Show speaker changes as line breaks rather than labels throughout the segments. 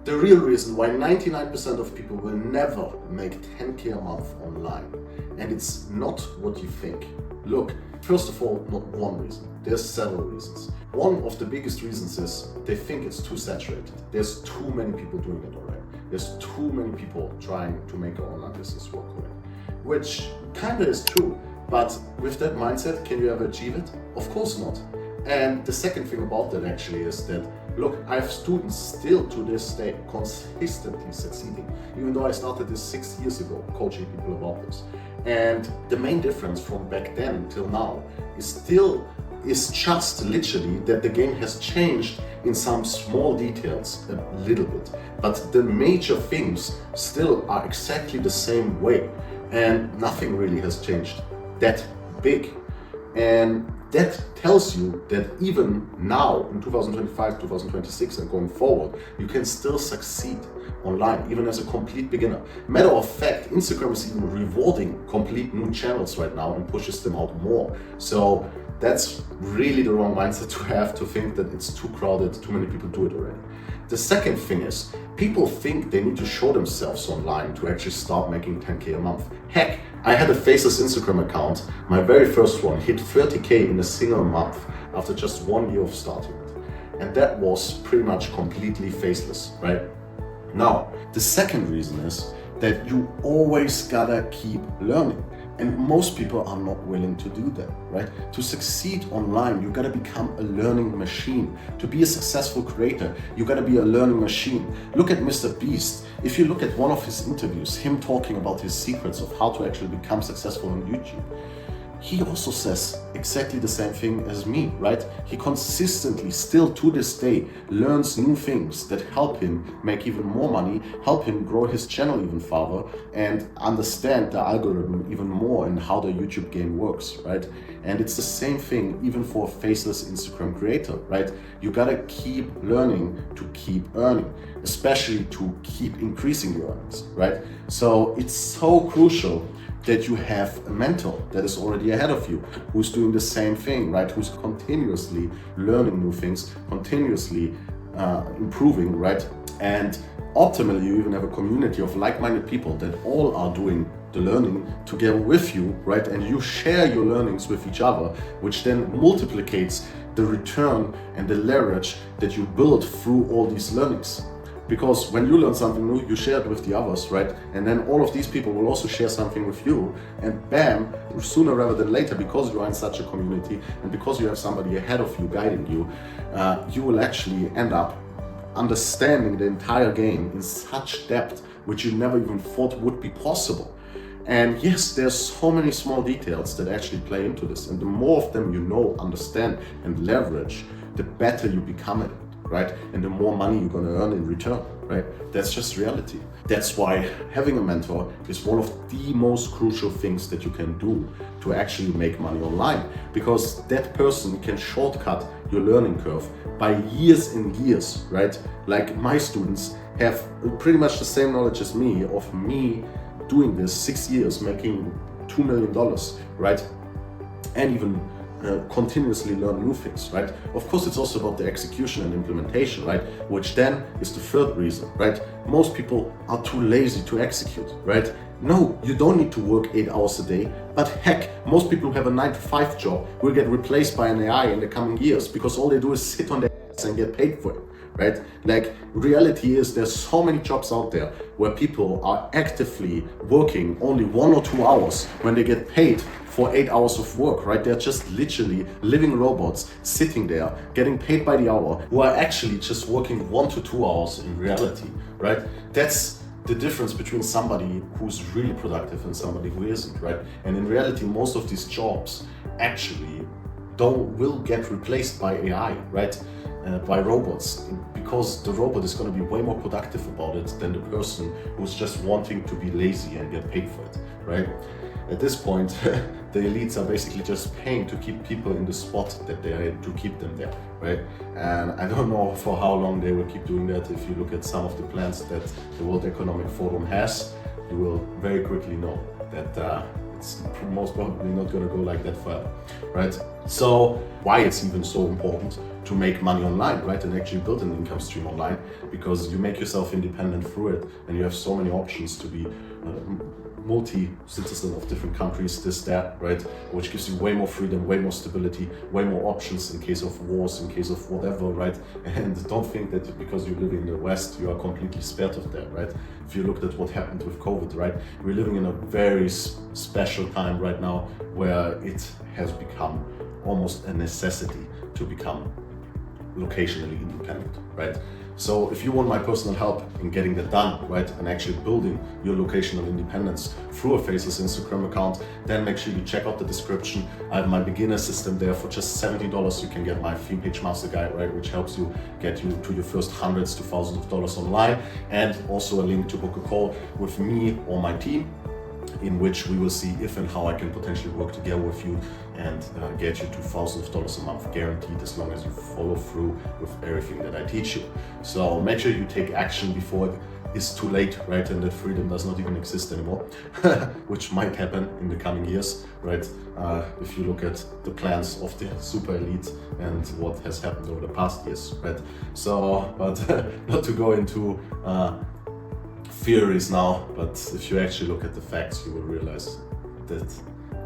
The real reason why 99% of people will never make 10K a month online, and it's not what you think. Look, first of all, not one reason. There's several reasons. One of the biggest reasons is they think it's too saturated. There's too many people doing it already. There's too many people trying to make an online business work already, which kind of is true. But with that mindset, can you ever achieve it? Of course not. And the second thing about that actually is that, look, I have students still to this day consistently succeeding, even though I started this 6 years ago, coaching people about this. And the main difference from back then till now is just literally that the game has changed in some small details a little bit, but the major things still are exactly the same way, and nothing really has changed that big. And that tells you that even now in 2025, 2026 and going forward, you can still succeed online, even as a complete beginner. Matter of fact, Instagram is even rewarding complete new channels right now and pushes them out more. So that's really the wrong mindset to have, to think that it's too crowded, too many people do it already. The second thing is, people think they need to show themselves online to actually start making 10K a month. Heck, I had a Faceless Instagram account, my very first one, hit 30K in a single month after just 1 year of starting it. And that was pretty much completely faceless, right? Now, the second reason is that you always gotta keep learning. And most people are not willing to do that, right? To succeed online, you gotta become a learning machine. To be a successful creator, you gotta be a learning machine. Look at Mr. Beast. If you look at one of his interviews, him talking about his secrets of how to actually become successful on YouTube, he also says exactly the same thing as me, right? He consistently, still to this day, learns new things that help him make even more money, help him grow his channel even further, and understand the algorithm even more and how the YouTube game works, right? And it's the same thing even for a faceless Instagram creator, right? You gotta keep learning to keep earning, especially to keep increasing your earnings, right? So it's so crucial that you have a mentor that is already ahead of you, who's doing the same thing, right? Who's continuously learning new things, continuously improving, right? And optimally, you even have a community of like-minded people that all are doing the learning together with you, right? And you share your learnings with each other, which then multiplicates the return and the leverage that you build through all these learnings. Because when you learn something new, you share it with the others, right? And then all of these people will also share something with you. And bam, sooner rather than later, because you are in such a community and because you have somebody ahead of you guiding you, you will actually end up understanding the entire game in such depth, which you never even thought would be possible. And yes, there's so many small details that actually play into this. And the more of them you know, understand, and leverage, the better you become at it, right? And the more money you're gonna earn in return, right? That's just reality. That's why having a mentor is one of the most crucial things that you can do to actually make money online, because that person can shortcut your learning curve by years and years, right? Like my students have pretty much the same knowledge as me of me doing this 6 years, making $2 million, right? And even continuously learn new things, right? Of course, it's also about the execution and implementation, right? Which then is the third reason, right? Most people are too lazy to execute, right? No, you don't need to work 8 hours a day, but heck, most people who have a 9-to-5 job will get replaced by an AI in the coming years because all they do is sit on their ass and get paid for it, right? Like, reality is there's so many jobs out there where people are actively working only 1 or 2 hours when they get paid for 8 hours of work, right? They're just literally living robots sitting there getting paid by the hour, who are actually just working 1 to 2 hours in reality, right? That's the difference between somebody who's really productive and somebody who isn't, right? And in reality, most of these jobs actually will get replaced by AI, right? By robots, because the robot is going to be way more productive about it than the person who's just wanting to be lazy and get paid for it, right? At this point, the elites are basically just paying to keep people in the spot that they're in, to keep them there, right? And I don't know for how long they will keep doing that. If you look at some of the plans that the World Economic Forum has, you will very quickly know that it's most probably not going to go like that forever, right? So why it's even so important to make money online, right? And actually build an income stream online, because you make yourself independent through it, and you have so many options to be multi-citizen of different countries, this, that, right? Which gives you way more freedom, way more stability, way more options in case of wars, in case of whatever, right? And don't think that because you live in the West, you are completely spared of that, right? If you looked at what happened with COVID, right? We're living in a very special time right now where it has become almost a necessity to become locationally independent, right? So if you want my personal help in getting that done, right, and actually building your locational independence through a Faceless Instagram account, then make sure you check out the description. I have my beginner system there. For just $70, you can get my theme page Masterguide, right, which helps you get you to your first hundreds to thousands of dollars online, and also a link to book a call with me or my team, in which we will see if and how I can potentially work together with you and get you to thousands of dollars a month guaranteed, as long as you follow through with everything that I teach you. So make sure you take action before it is too late, right? And that freedom does not even exist anymore, which might happen in the coming years, right? If you look at the plans of the super elite and what has happened over the past years, right? So, but not to go into theories now, but if you actually look at the facts, you will realize that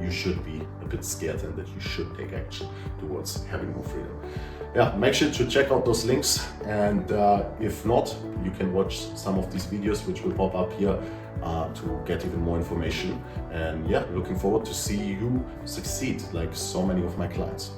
you should be a bit scared and that you should take action towards having more freedom. Yeah, make sure to check out those links, and if not, you can watch some of these videos which will pop up here to get even more information. And yeah, looking forward to see you succeed like so many of my clients.